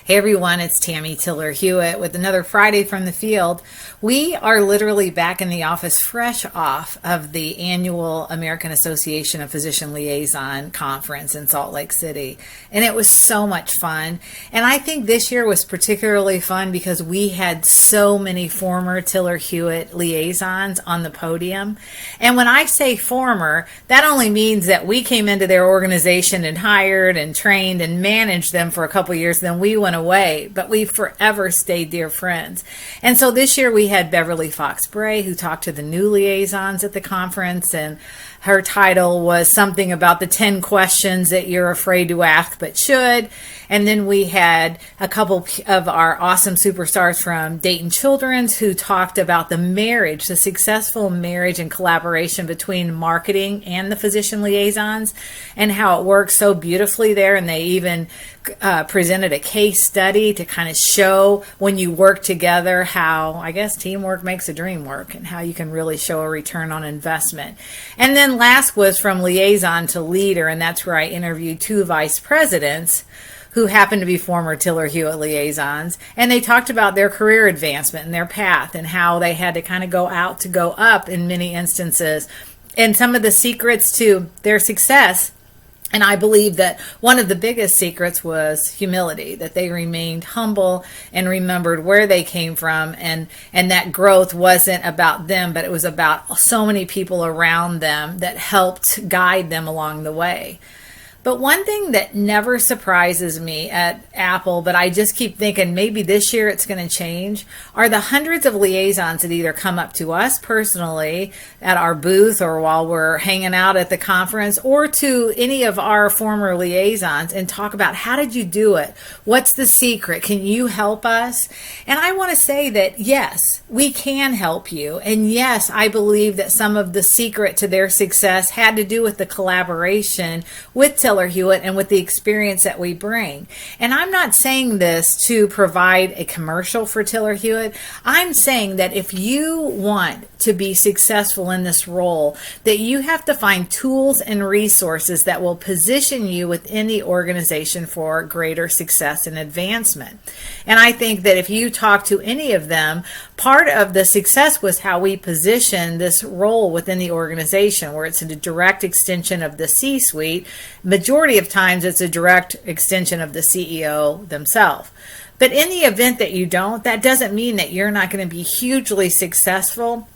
Hey everyone, it's Tammy Tiller-Hewitt with another Friday from the Field. We are literally back in the office fresh off of the annual American Association of Physician Liaison conference in Salt Lake City. And it was so much fun. And I think this year was particularly fun because we had so many former Tiller-Hewitt liaisons on the podium. And when I say former, that only means that we came into their organization and hired and trained and managed them for a couple years, then we went away, but we forever stayed dear friends. And so this year we had Beverly Fox Bray, who talked to the new liaisons at the conference, and her title was something about the 10 questions that you're afraid to ask but should. And then we had a couple of our awesome superstars from Dayton Children's who talked about the marriage, the successful marriage and collaboration between marketing and the physician liaisons, and how it works so beautifully there. And they even presented a case study to kind of show when you work together how, I guess, teamwork makes a dream work and how you can really show a return on investment. And then last was from liaison to leader, and that's where I interviewed two vice presidents who happened to be former Tiller-Hewitt liaisons, and they talked about their career advancement and their path and how they had to kind of go out to go up in many instances, and some of the secrets to their success. And I believe that one of the biggest secrets was humility, that they remained humble and remembered where they came from, and that growth wasn't about them, but it was about so many people around them that helped guide them along the way. But one thing that never surprises me at Apple, but I just keep thinking maybe this year it's going to change, are the hundreds of liaisons that either come up to us personally at our booth or while we're hanging out at the conference, or to any of our former liaisons and talk about, how did you do it? What's the secret? Can you help us? And I want to say that yes, we can help you. And yes, I believe that some of the secret to their success had to do with the collaboration with Tiller-Hewitt and with the experience that we bring. And I'm not saying this to provide a commercial for Tiller-Hewitt. I'm saying that if you want to be successful in this role, that you have to find tools and resources that will position you within the organization for greater success and advancement. And I think that if you talk to any of them, part of the success was how we position this role within the organization, where it's a direct extension of the C-suite. Majority of times it's a direct extension of the CEO themselves. But in the event that you don't, that doesn't mean that you're not going to be hugely successful.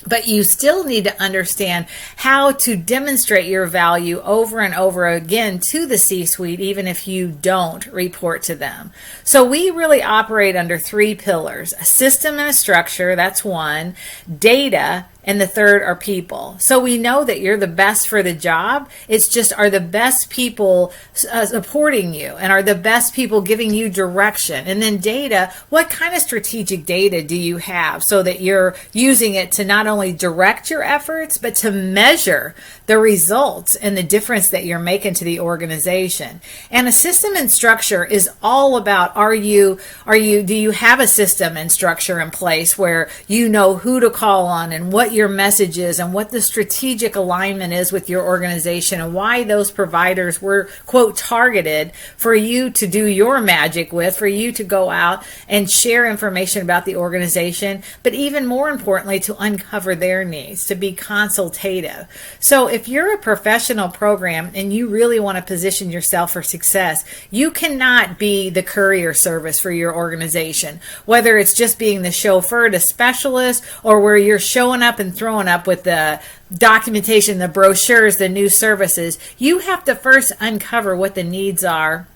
But you still need to understand how to demonstrate your value over and over again to the C-suite, even if you don't report to them. So we really operate under three pillars: a system and a structure, that's one; data, and the third are people. So we know that you're the best for the job. It's just, are the best people supporting you, and are the best people giving you direction? And then data, what kind of strategic data do you have so that you're using it to not only direct your efforts, but to measure the results and the difference that you're making to the organization? And a system and structure is all about, do you have a system and structure in place where you know who to call on and what your message is and what the strategic alignment is with your organization, and why those providers were, quote, targeted for you to do your magic with, for you to go out and share information about the organization, but even more importantly, to uncover their needs, to be consultative. So if you're a professional program and you really want to position yourself for success, you cannot be the courier service for your organization, whether it's just being the chauffeur to specialist, or where you're showing up and throwing up with the documentation, the brochures, the new services. You have to first uncover what the needs are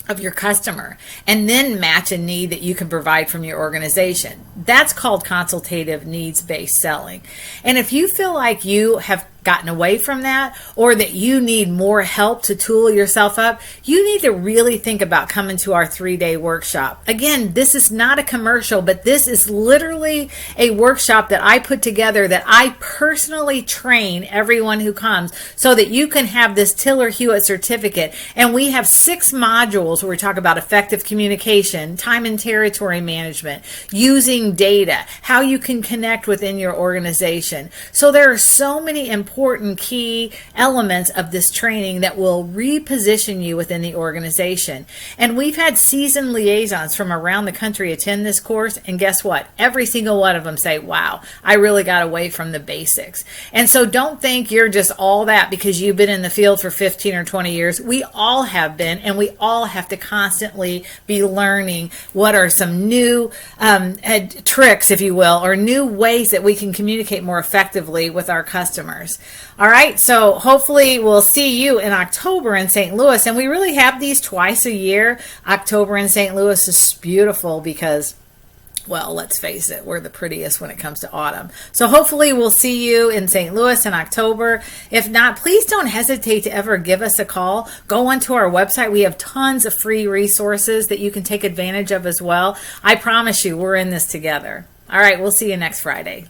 of your customer, and then match a need that you can provide from your organization. That's called consultative needs-based selling. And if you feel like you have gotten away from that, or that you need more help to tool yourself up, you need to really think about coming to our 3-day workshop. Again, this is not a commercial, but this is literally a workshop that I put together, that I personally train everyone who comes, so that you can have this Tiller-Hewitt certificate. And we have 6 modules where we talk about effective communication, time and territory management, using data, how you can connect within your organization. So there are so many important important key elements of this training that will reposition you within the organization. And we've had seasoned liaisons from around the country attend this course, and guess what? Every single one of them say, wow, I really got away from the basics. And so don't think you're just all that because you've been in the field for 15 or 20 years. We all have been, and we all have to constantly be learning what are some new tricks, if you will, or new ways that we can communicate more effectively with our customers. All right, so hopefully we'll see you in October in St. Louis, and we really have these twice a year. October in St. Louis is beautiful because, well, let's face it, we're the prettiest when it comes to autumn. So hopefully we'll see you in St. Louis in October. If not, please don't hesitate to ever give us a call. Go onto our website. We have tons of free resources that you can take advantage of as well. I promise you, we're in this together. All right, we'll see you next Friday.